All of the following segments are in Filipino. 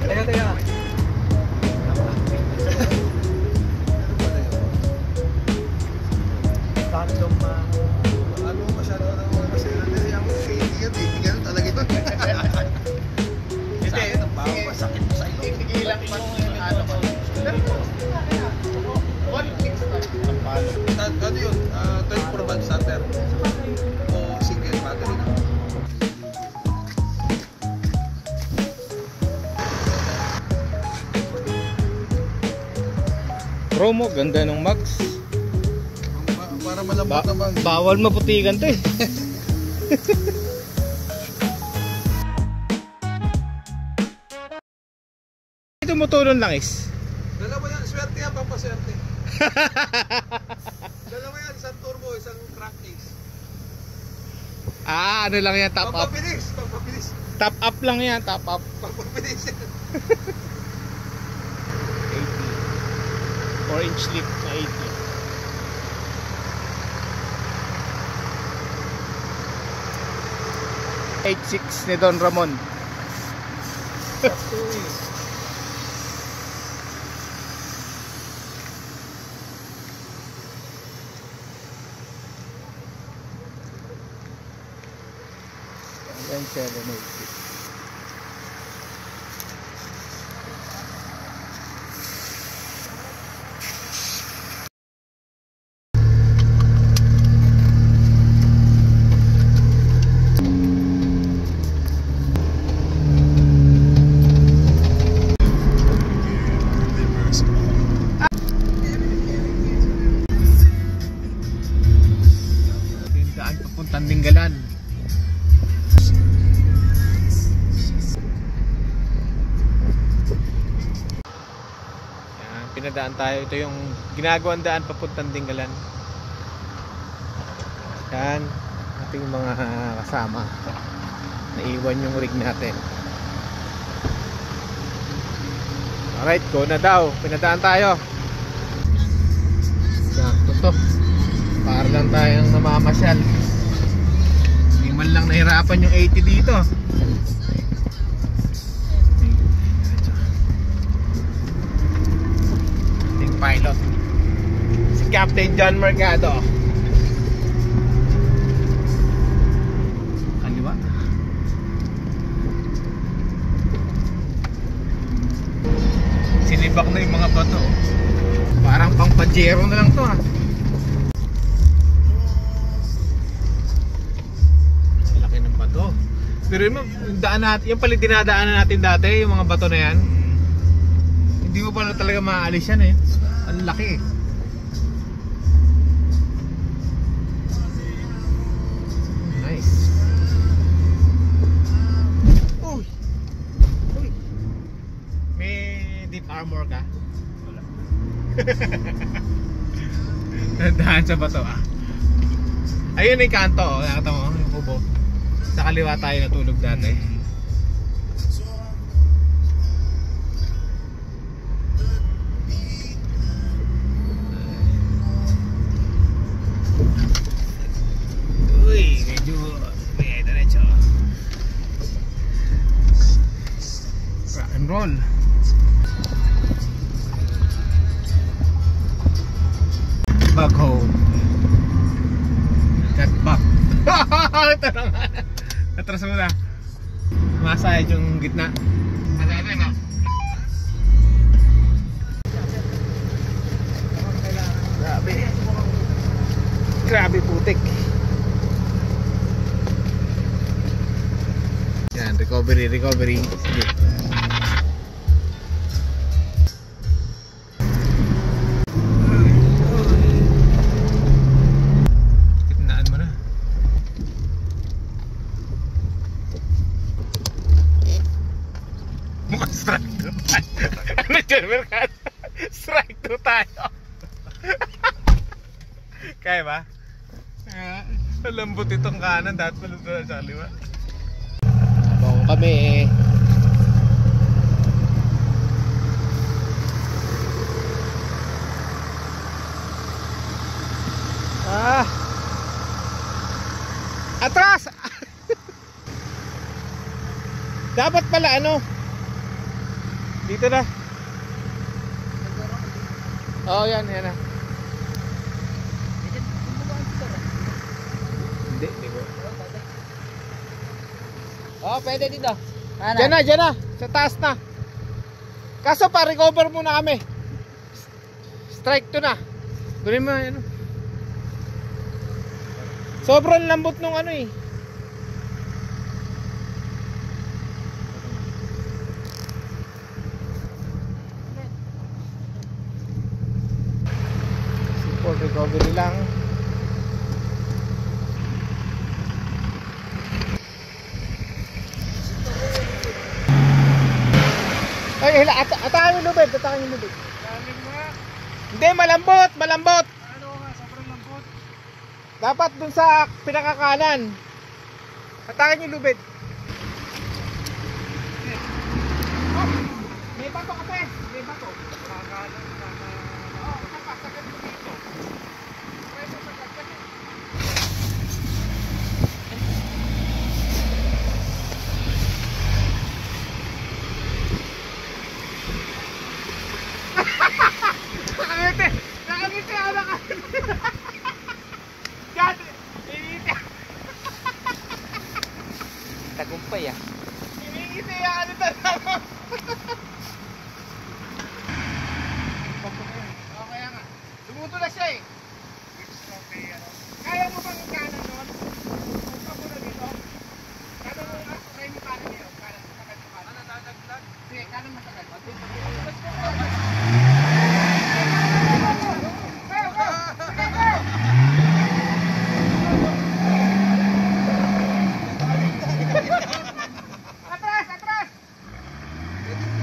Teka. Random ano masyado na kasi yung kaibigan eh. Ganun talaga ito. Hindi, masakit mo sa ilo. tigilan ko yung ano ko. Ano yun? 24 months starter o single battery na? Promo, ganda ng Max. Para malambot naman. Bawal maputikan to eh. Ito motulon lang is. Dalawa yan, swerte yan, pampaswerte. Dalawa yan, isang turbo, isang crankcase. Ah, ano lang yan, top up. Pampabilis. Top up lang yan, top up. Pampabilis yan. 80. 4-inch lift na 80. 8.6 ni Don Ramon. Yan 786. Daan papuntang Dinggalan. Yan, pinadaan tayo. Ito yung ginagawang daan papuntang Dinggalan. Yan, ating mga kasama. Naiwan yung rig natin. Alright, go na daw. Pinadaan tayo. Sakto to. Para lang tayong namamasyal. Hindi man lang nahirapan yung 80 dito. Ating pilot, si Captain John Mercado. Kaliwa. Sinibak na yung mga bato. Parang pang Pajero na lang to ha. Pero yung daan natin, yung pala dinadaanan natin dati, yung mga bato na yan, hindi mo pa talaga maaalis yan eh. Ang laki eh. Nice. Uy! Uy! May deep armor ka? Wala. Daan sa bato ah. Ayun yung kanto oh, nakita mo yung kubo. Sa kaliwa tayo natulog dati. Uy, medyo diretso. Rock and roll. Back home. Got back. Ito na nga. Atras mo na. Masayad yung gitna. Madami no? Grabe. Grabe putik. Yan, recovery. Sige. Ano dyan, Mercado? Strike 2 tayo. Kaya ba? Malambot itong kanan. Dapat malambot sa kaliwa. Habang kami atras. Dapat pala ano, Dito na. Oo, yan na. Hindi ko. Oh, pwede dito. Diyan na. Sa taas na. Kaso pa-recover muna kami. Strike to na. Kunin mo ano. Sobrang lambot nung ano eh. Simple recovery lang. Ay, hila, atakan yung lubid, Galing mo nga. Hindi, malambot. Ano nga, sobrang lambot. Dapat dun sa pinakakanan. Atakan yung lubid. Oh, may bato kasi. May bato. Oh, sakit mo dito. Preso sa kasi. Nakangiti ako nakangiti. God, iningiti. Tagumpay ah. Iningiti ako nito. Okay nga. Lumuto na siya eh. Kaya mo bang kanan nun? Punta mo na dito. Kanan mo na. Try mo kanan dito. Kanan mo kanan. Nadadagdag? Sige, kanan mo kanan. Atras!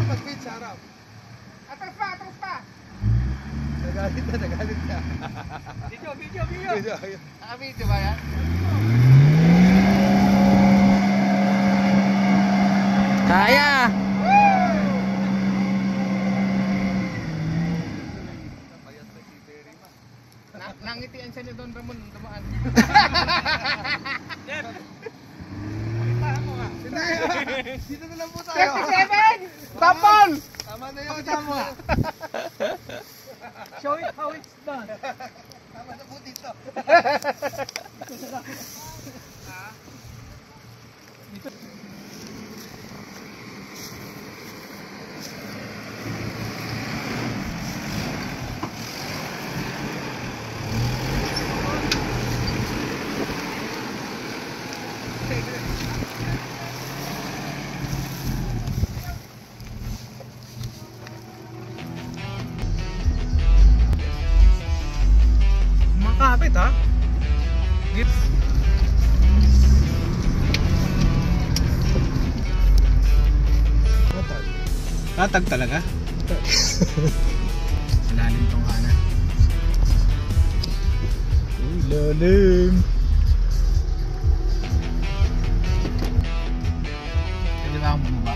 Mag-speed sa harap. Atras pa! Nagalit ka. Video! Ayun. Naka-video ba yan? Kaya! Napayat na si Terry ma. Nangitian siya ni Don Ramon dumaan. Dito na lang po tayo. 37! Tapon! Tama na yun. Tama. Show it how it's done. Tama na po dito. Makapit ha? Tatag talaga? Lalim tong kanan. Lalim. Pwede ba akong bumaba?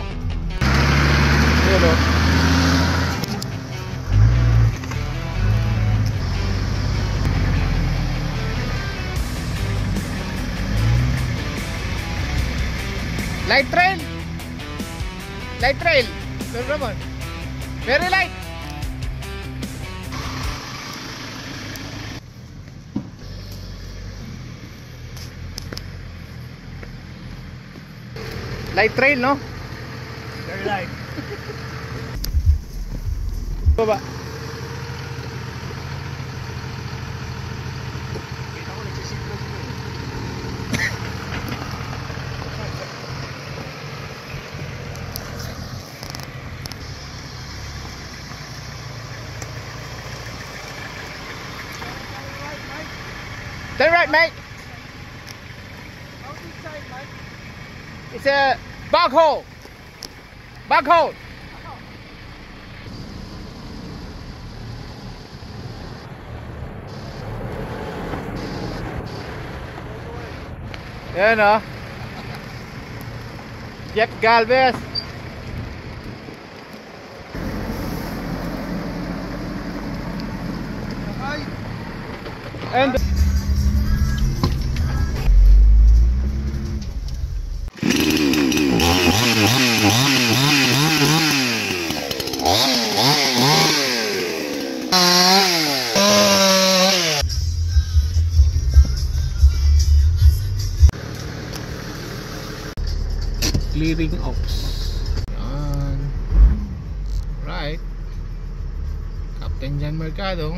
Ayan o. Light trail! Light trail! Don Ramon. Very light! Light trail, no? Very light. Baba. Kita ko nagsisiglo sila. Turn right, mate. How inside, Mike? It's a bog hole. Bog hole. Yan o. Jeff Galvez. Ay! And taking ops. Yan. Right. Captain John Mercado.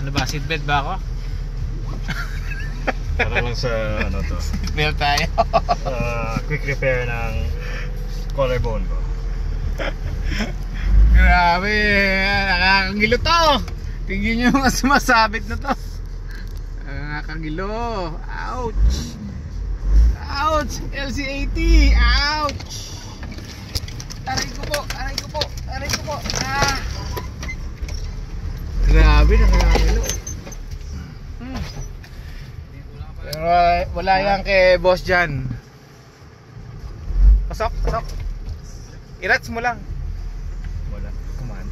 Ano ba? Seatbelt ba ako? Para lang sa ano to. Seatbelt tayo. Quick repair ng collarbone ko. Grabe. Nakakagilo to. Tingnan nyo yung sumasabit na to. Nakakagilo. Ouch. Ouch. LC80. Ouch. Aray ko po. Aray ko po. Aray ko po. Ah. Grabe, nakakagilo. Pero wala yan kay boss dyan. Pasok, pasok. I-rats mo lang. Wala. Kumalang.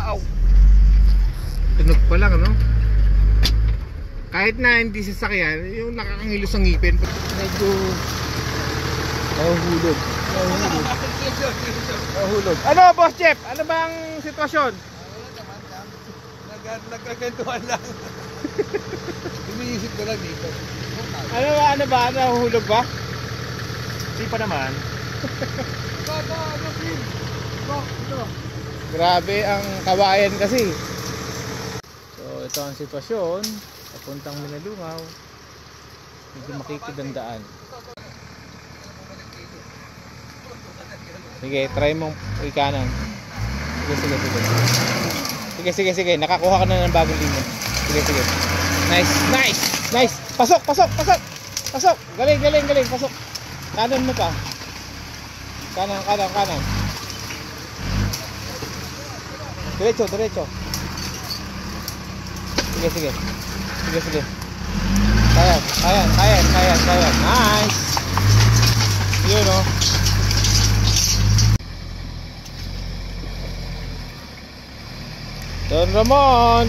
Ow! Tunog pa lang, ano? Kahit na hindi sasakyan, yung nakakangilo sa ngipin, medyo nahuhulog. Nahuhulog. Ano, Boss Jeff? Ano bang sitwasyon? Nagkakentuhan lang. Iniisip ko lang dito. Ano ba? Nahuhulog ba? Hindi pa naman. Grabe ang kawayan kasi. So ito ang sitwasyon. Papuntang Minalungaw. Medyo makikid ang daan. Sige, try mong ikanan. Sige. Nakakuha ka na ng bagong linya. Sige. Nice. Pasok. Galing. Pasok. Kanan mo pa. Kanan. Diretso. Sige. Kaya. Nice. Yun, oh. Don Ramon.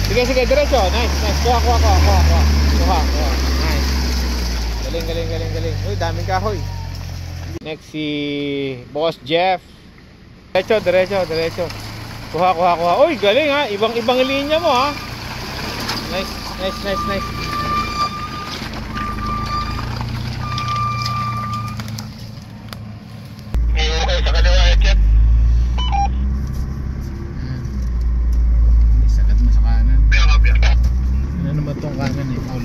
Sige, diretso. Nice. Kuha. Nice. Galing. Uy, daming kahoy. Next si Boss Jeff. Diretso. Kuha. Uy, galing ha. Ibang linya mo ha. Nice. Okay, sa kaliwa, Jeff. May sakit mo sa kanan. Biya. Ano naman tong kanan eh, Paul?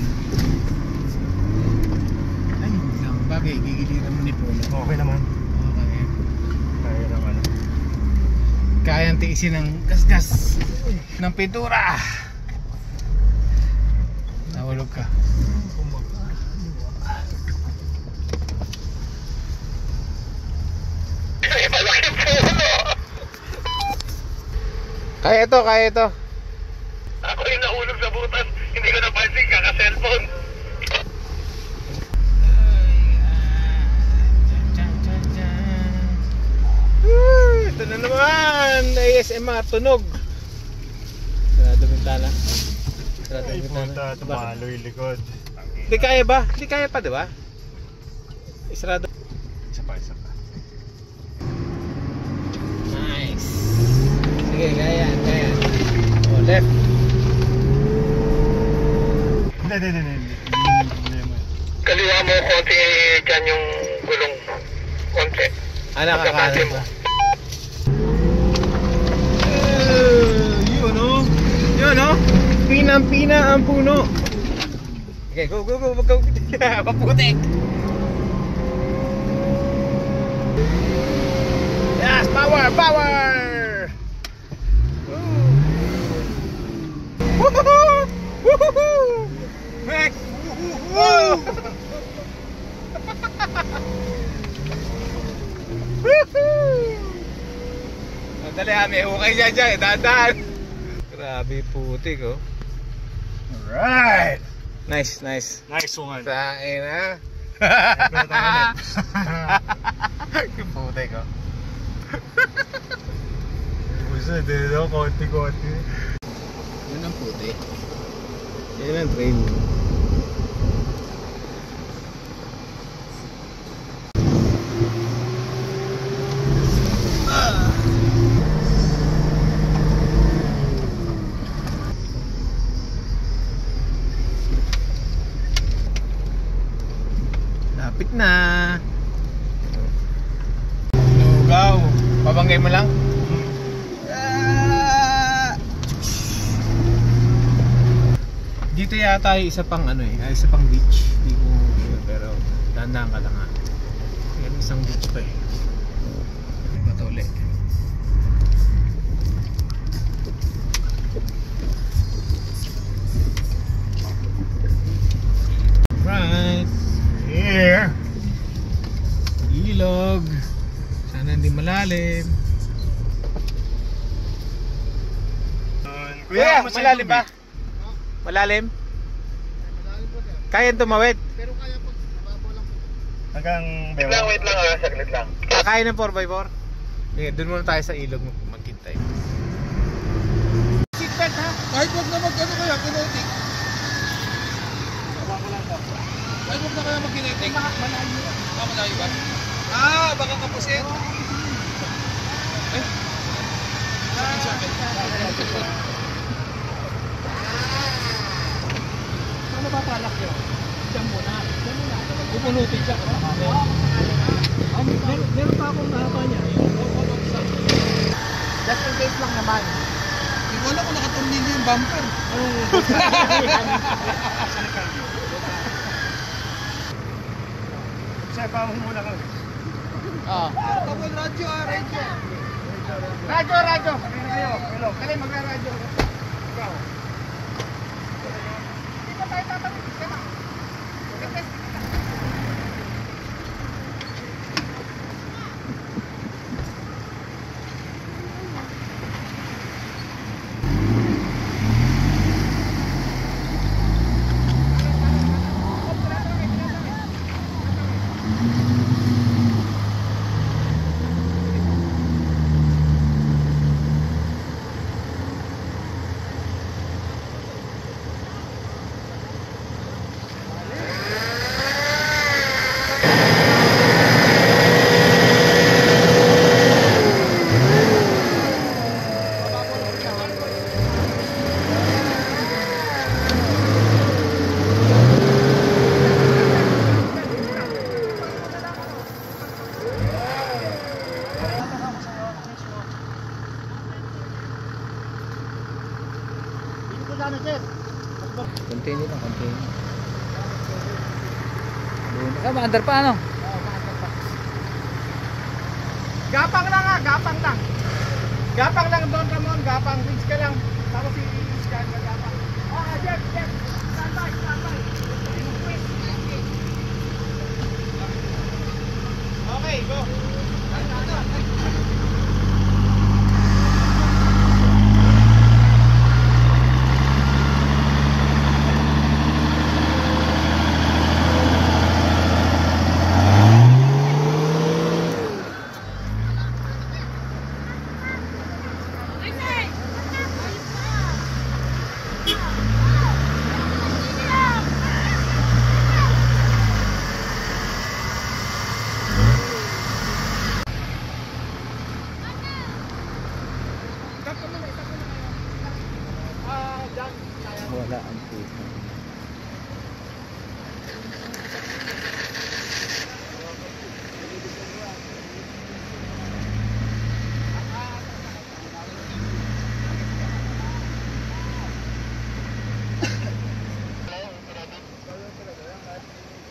Ay, hindi lang. Bagay, gigiliran mo ni Paul. Okay naman. Okay. Kaya naman. Kayang tiisin ng gasgas ng pintura. Nahulog ka. Kaya ito. Ako yung nahulog sa butas. Hindi ko napansin, kaka-cellphone. Ito na naman. ASMR tunog. Sarado bintana. Tumalo yung likod. Hindi kaya ba? Hindi kaya pa, di ba? Isarado. Isa pa. Nice. Sige, kaya. O, left. Hindi. Kaliwa mo konti dyan yung gulong. Konti. Nakakanan ba? Yun o. Pinang-pina ang puno. Okay, go. Maputik. Yes, power. Woohoo! Max! Woo! Dali ha, may hukay dyan, dahan. Grabe putik oh. Alright! Nice. Nice one. Sain ha. Yung putik oh. Gusto dito, konti. Yun ang putik. Yan ang train. Lapit na. Lugaw. Pabanggay mo lang. Dito yata yung isa pang ano eh, isa pang beach. Hindi ko sure, pero dahan-dahan ka lang ha. Yan isang beach pa eh. Ito ulit. Right. Here. Ilog. Sana hindi malalim. Kuya, malalim ba? Malalim? Kaya tumawid? Pero kaya pag mababa lang po. Hanggang Wait lang, saglit lang. Kaya ng 4x4? Sige, doon muna tayo sa ilog magkintay. Seatbelt ha? Kahit wag na mag-ano kaya, kinetic. Kahit wag na kaya mag-kinetic. Malayo. Malayo ba? Baka kapusin. Ano ba talak yun? Diyan muna. Pupunutin siya. Meron pa akong mahaba niya. Just in case lang naman. Hindi ko alam kung nakatumlin yung bumper. Sir, pamong muna kami. Kapag radyo, radyo. Radyo! Kayo, hello. Kali magra-radyo. Ikaw. Dito tayo tatawid. Sama. Container lang, container. Maandar pa ano? Gapang lang ha, gapang lang. Gapang lang doon, Ramon. Gapang, reach ka lang. Tapos i-scan ka gapang. Jeff. Standby. Okay, go. Wala ang puso.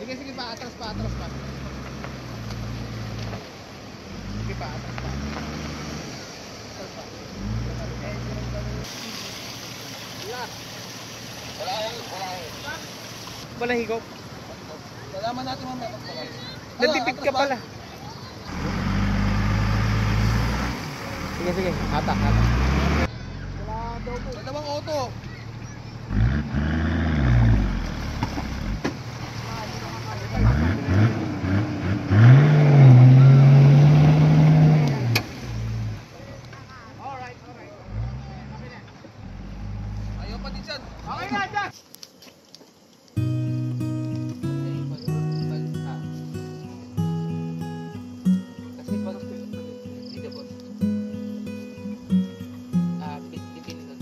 Sige, atras pa. Sige pa, atras pa. Wala higop. Lalaman natin mamaya. Natipid ka pala. Sige. Hatak. Dalawang auto. Ayaw pa din dyan. Okay na, Jack! Kasi pag dito boss. Pipili doon.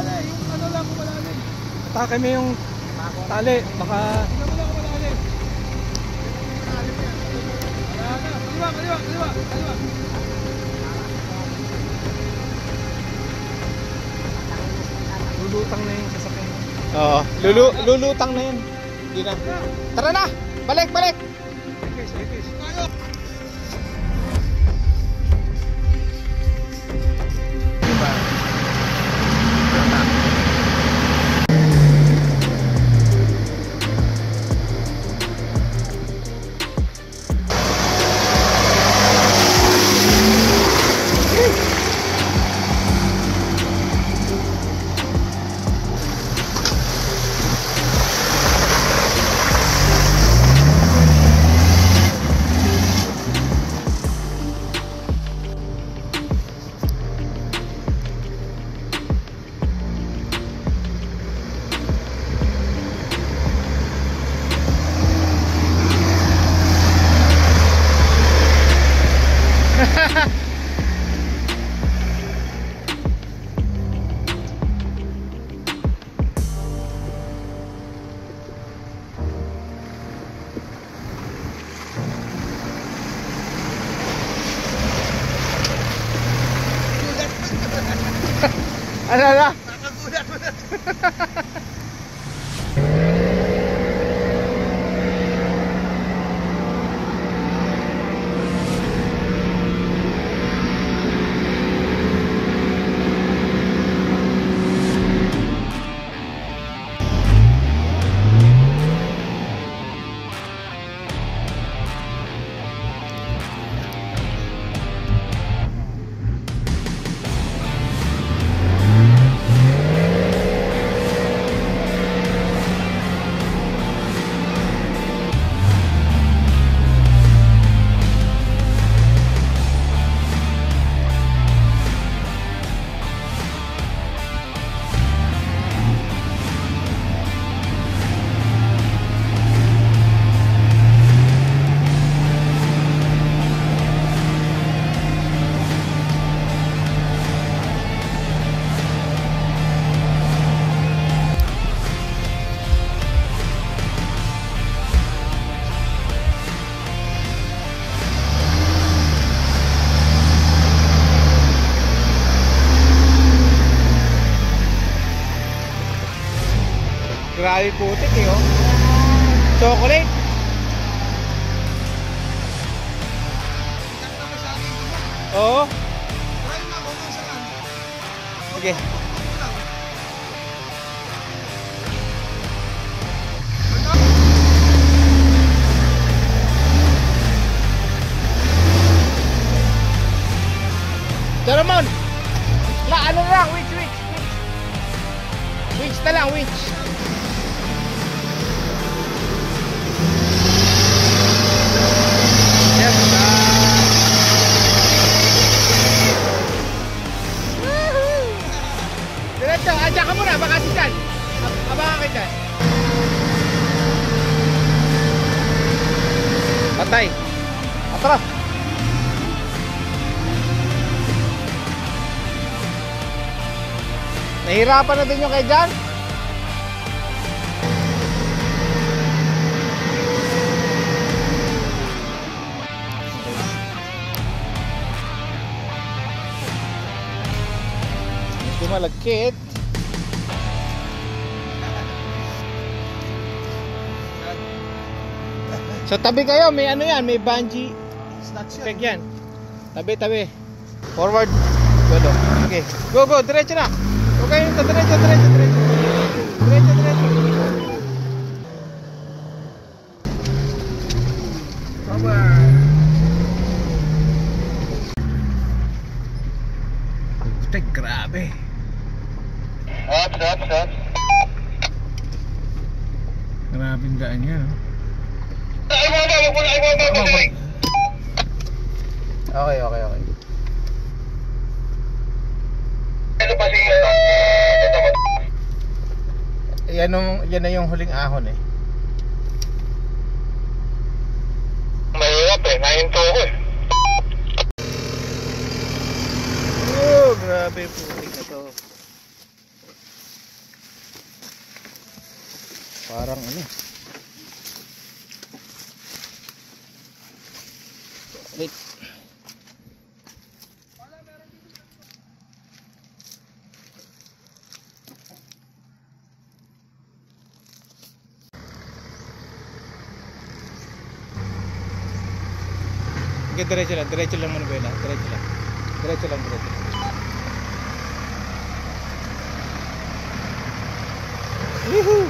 malalim. Yung ano lang kung malalim. Atake mo yung tali. Baka... Tingnan mo lang kung malalim. Wala na. Kaliwa. lulutang na yung sasakyan. Oo, lulutang na yan. Hindi na. Tara na! Balik! Tayo. Diba? Ano? Nakagulat mo na. Grabe putik eh, oh. Chocolate. Oo. Try mo ako kung saan. Sige. Jaramon! Ano lang, winch. Winch na lang, winch. Yes, diretso, adya ka muna, baka si Jan. Abangan ka dyan. Patay. Atras. Nahirapan na din yung kay Jan. Medyo malagkit. So tabi kayo, may ano yan, may bungee peg yan. Tabi. Forward. Okay. Go, diretso na. Okay, diretso. Putek, grabe. Up. Grabing daan yan, no? Okay. Ano pa siya? Yan na yung huling ahon eh. Mahirap eh, nahinto ko eh. Oh, grabe putik na to. Parang ano. Wait. Okay, diretso lang muna Bella, diretso lang. Diretso lang. Woohoo!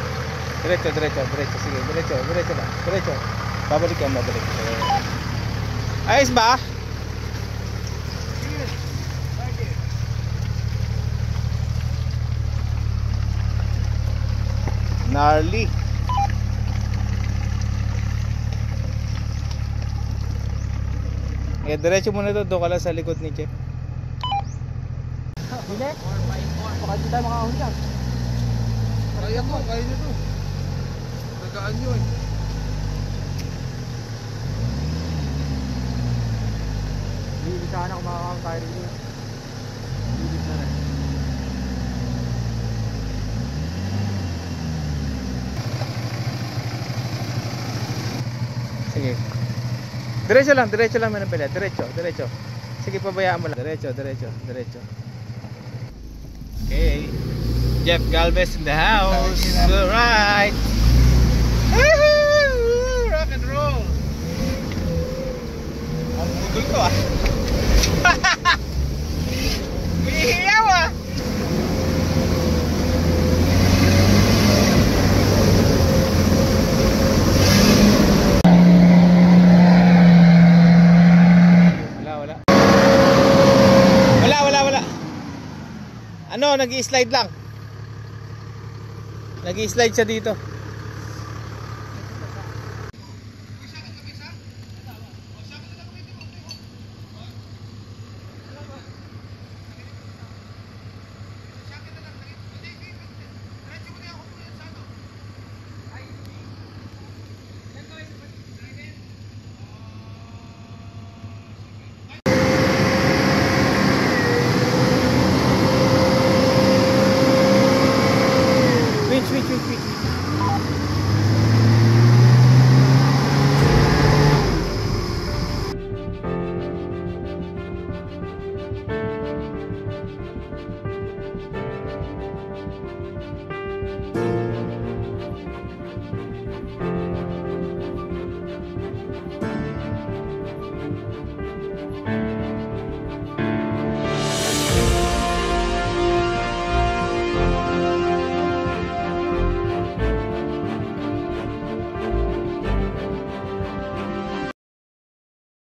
Diretso, sige, diretso lang, diretso. Babalik. Ayos ba? Gnarly. Diretso muna doon ka lang sa likod ni Jeff. Bile? Baka di tayo makahuli yan. Kaya nyo to. Nagaan nyo eh. Bili sana kung makakang tayo rin yun. Bili na rin. Sige. Diretso lang muna pala. Diretso. Sige, pabayaan mo lang. Diretso. Okay. Jeff Galvez in the house. Alright. Woohoo! Rock and roll. Ang budol to ah. Umihiyaw ah. Wala. Ano, nag-i-slide lang. Nag-i-slide siya dito. Wait.